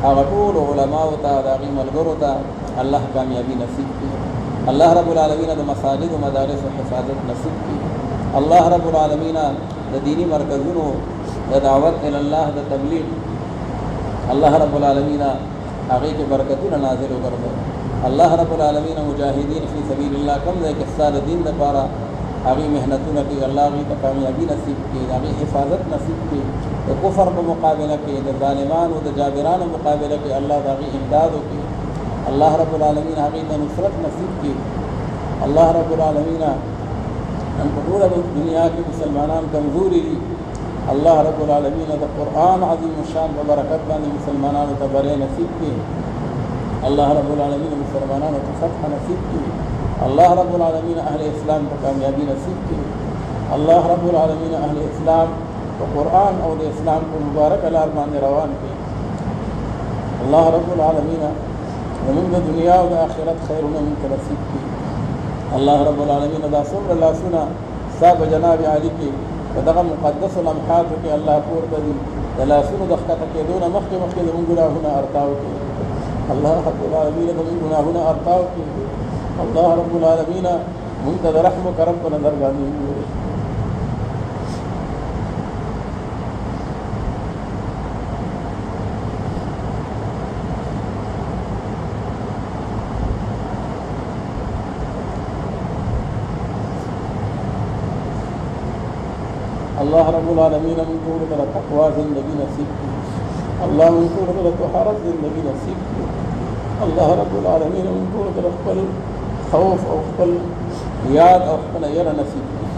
आगटूल उलमा होता दागी मलगर होता अल्लाह कामयाबी नसीब की, अल्लाह रब्बुल आलमीन द मसाजिद व मदारिस व हिफाजत नसीब की, अल्लाह रब्बुल आलमीन द दीनी मरकज़ुन द दावत इल्लाह द तबलीग अल्लाह रब्बुल आलमीन आगे के बरकतुन नाज़िल कर दे, अल्लाह रब्बुल आलमीन मुजाहिदीन फ़ी सबीलिल्लाह कम दे के साद दीन द पारा आगे मेहनतुन की अल्लाह की कामयाबी नसीब की, आगे हिफाजत नसीब की, तो कुफर को मुकाबला के द ज़ालिमान व द जाबिरान मुकाबला के अल्लाह आगे इमदाद की, अल्लाह रब्बुल आलमीन आगे नुसरत नसीब की, अल्लाह रब्बुल आलमीन हमको पूरा दुनिया के मुसलमान कमज़ोरी दी, अल्लाह रब्बुल आलमीन द कुरान अज़ीम शान व बरकत बानी मुसलमानों को बरे नसीब की, अल्लाह रब्बुल आलमीन मुसलमानों को फ़तह नसीब की, अल्लाह रब्बुल आलमीन अहले इस्लाम को कामयाबी नसीब की, अल्लाह रब्बुल आलमीन अहले इस्लाम तो कुरान और इस्लाम को मुबारक अलार मान रवान की अल्लाह रब्बुल आलमीन ज़मीन दुनिया और आखिरत खैर उनके नसीब की अल्लाह रब्बुल आलमीन अदा सुमर अल्लाह सुना सब जनाब आली की कदम मुक़द्दस लम्हात के अल्लाह पूर बदी दलासुन दख्ता के दोना मख्के मख्के ज़मीन गुनाहुना अर्ताव की अल्लाह रब्बुल आलमीन ज़मीन गुनाहुना अर्ताव की अल्लाह रब्बुल आलमीन मुंतज़ रहम करम को नजर गानी हुए अल्लाह रब्बुल आलमीन मुझको तेरा तक़वा ज़िंदगी नसीब की अल्लाह मुझको तेरा तहारत ज़िंदगी नसीब की अल्लाह रब्बुल आलमीन मुझको तेरा ख़ुल खौफ और ख़ुल याद और ख़ुल यर नसीब की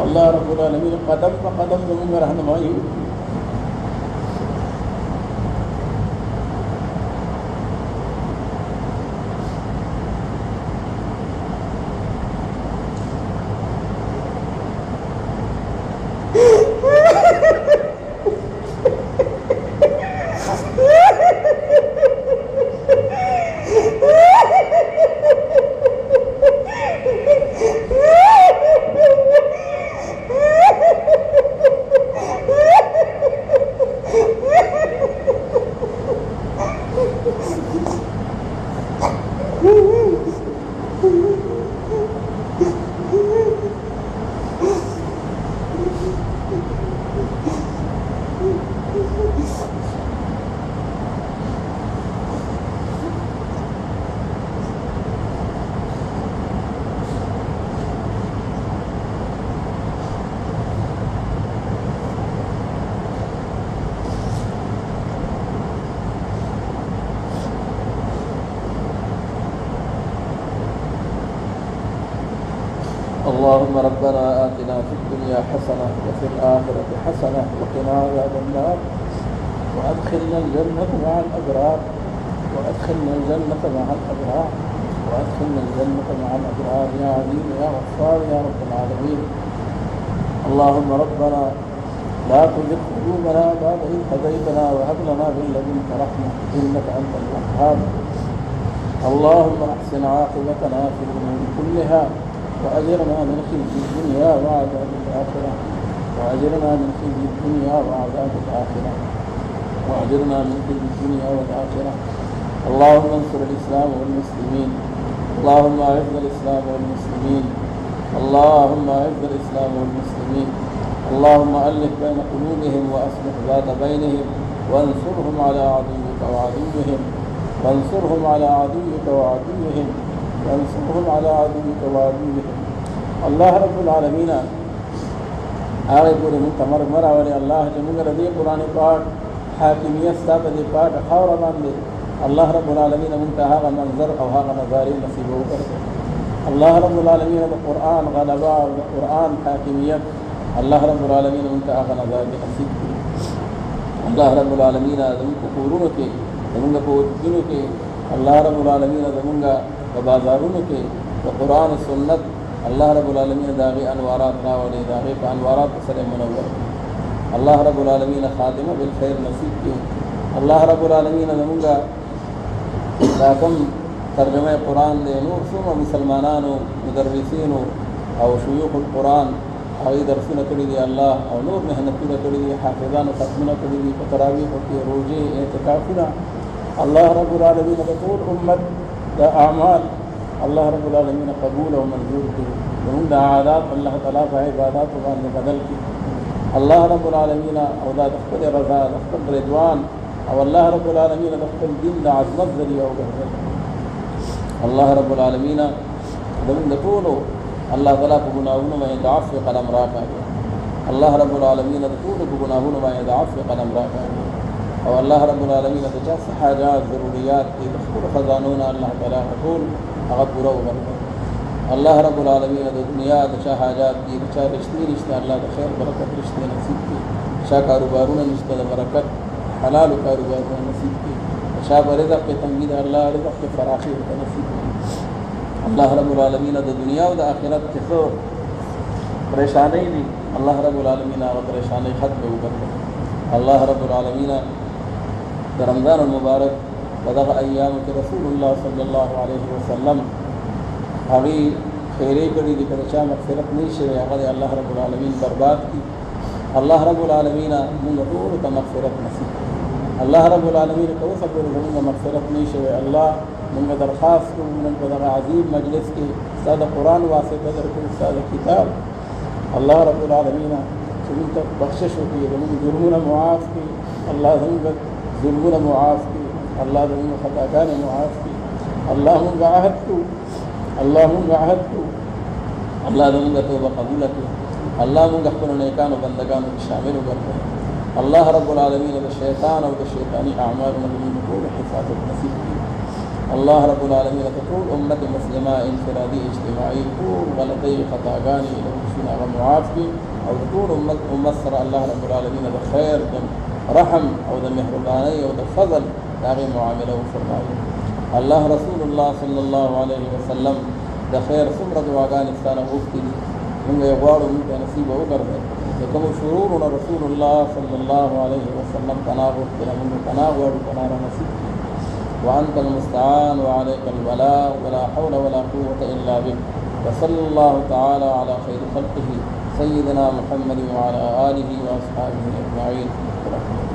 अल्लाह रब्बुल आलमीन कदम ब कदम ज़मीन रहनुमाई اللهم ربنا آتنا في الدنيا حسنة وفي الآخرة حسنة وقنا عذاب النار وأدخلنا الجنة مع الأبرار وأدخلنا الجنة مع الأبرار وأدخلنا الجنة مع الأبرار يا عليم يا غفار يا رب العالمين اللهم ربنا لا تزغ قلوبنا بعد إذ هديتنا وهب لنا من لدنك رحمة إنك أنت الوهاب اللهم أحسن عاقبتنا في الأمور كلها وأجرنا من خزي الدنيا وعذاب الآخرة وأجرنا من خزي الدنيا وعذاب الآخرة وأجرنا من خزي الدنيا والآخرة اللهم انصر الإسلام والمسلمين اللهم أعز الإسلام والمسلمين اللهم أعز الإسلام والمسلمين اللهم ألف بين قلوبهم وأصلح ذات بينهم وانصرهم على عدوك وعدوهم وانصرهم على عدوك وعدوهم وانصرهم على عدوك وعدوهم الله رب العالمين آغي پوری منتمر مرا ولی اللہ جمعہ رضی قرآن پاک حاکمیت ساتھ دی پاک خور باندے اللہ رب العالمین منتہا منظر او ها نظاری نصیب ہو کر اللہ رب العالمین قرآن غلبہ قرآن حاکمیت اللہ رب العالمین منتہا نظاری نصیب کی اللہ رب العالمین زمون قرون کے زمون کو کے اللہ رب العالمین زمون بازارونو کے قرآن سنت اللہ رب العالمین داغی انوارات راولی داغی کا انوارات سر منور اللہ رب العالمین خاتمہ بالخیر نصیب کی اللہ رب العالمین زمونگا داکم ترجمہ قرآن دے نور سوم مسلمانانو مدرسینو او شیوخ القرآن آغی درسون کری دی اللہ او نور محنتون کری دی حافظان ختمون کری دی تراویح کی روجے اعتکافنا اللہ رب العالمین بطول امت دا اعمال اللہ رب العالمین قبول و منظور کی ان دا عادات اللہ تعالیٰ کا عبادات و بدل کی اللہ رب العالمین او دا دخل رضا دخل رضوان او اللہ رب العالمین دخل دین دا عظمت ذریعہ و بہتر اللہ رب العالمین دمن دکولو اللہ تعالیٰ کو گناہون میں دعف قلم راکا اللہ رب العالمین دکولو کو گناہون میں دعف قلم راکا اور اللہ رب العالمین تجاس حاجات ضروریات کی دخل خزانون اللہ تعالیٰ قبول اغبرہ و برکت اللہ رب العالمین دنیا دشا حاجات کی دشا رشتی رشتہ اللہ خیر برکت رشتے نصیب کی شا کاروبارون رشتہ برکت حلال کاروبارون نصیب کی شا برزق کے تنگید اللہ رزق کے فراخی نصیب کی اللہ رب العالمین دنیا و آخرت کے خیر परेशानी दी अल्लाह रब्बुल आलमीन आ परेशानी खत्म कर अल्लाह रब्बुल आलमीन रमज़ान मुबारक बदग अय्याम के रसूलुल्लाह सल्लल्लाहु अलैहि वसल्लम अभी खैरे कड़ी दी परचा मगफिरत नहीं शे अगर अल्लाह रब्बुल आलमीन बर्बाद की अल्लाह रब्बुल आलमीन मुंग दूर का मगफिरत नसीब अल्लाह रब्बुल आलमीन को सबर मुंग मगफिरत नहीं शे अल्लाह मुंग दरखास्त को मुंग बदग अजीब मजलिस के सादा कुरान वास्ते दर को सादा किताब अल्लाह रब्बुल आलमीन सुन तक बख्शिश होती है मुंग जुर्मुना मुआफ़ की अल्लाह मुंग जुर्मुना मुआफ़ की अल्लाह मुंग खताकान मुआफ़ की अल्लाह मुंग आहद को अल्लाह मुंगा तौबा कबूल की अल्लाह मुंगा अपने नेकान व बंदगान में शामिल कर अल्लाह रब्बुल आलमीन व शैतान और शैतानी अमाल में को हिफाजत नसीब की अल्लाह रब्बुल आलमीन तकूल उम्मत मुस्लिमा इनफरादी इज्तिमाई पूर गलती खतागानी लहुसना व मुआफ़ की और पूर उम्मत सर अल्लाह रब्बुल आलमीन व खैर रहम और मेहरबानी और फजल ताकि मुआमला फरमाई अल्लाह रसूलुल्लाह सल्लल्लाहु अलैहि वसल्लम द खैर सुमर दुआगान इस्ताना मुफ्ती मुंगे वाड़ो मुंगे नसीब होकर है कम शुरूर और रसूलुल्लाह सल्लल्लाहु अलैहि वसल्लम तनाव तेरा मुंगे तनाव वाड़ो तनारा नसीब वांतल मुस्तान व अलैकल वला वला हौला वला कुव्वता इल्ला बिक व सल्लल्लाहु तआला अला खैर खल्क़िही सय्यिदना मुहम्मद व अला आलिहि व अस्हाबिही अजमईन।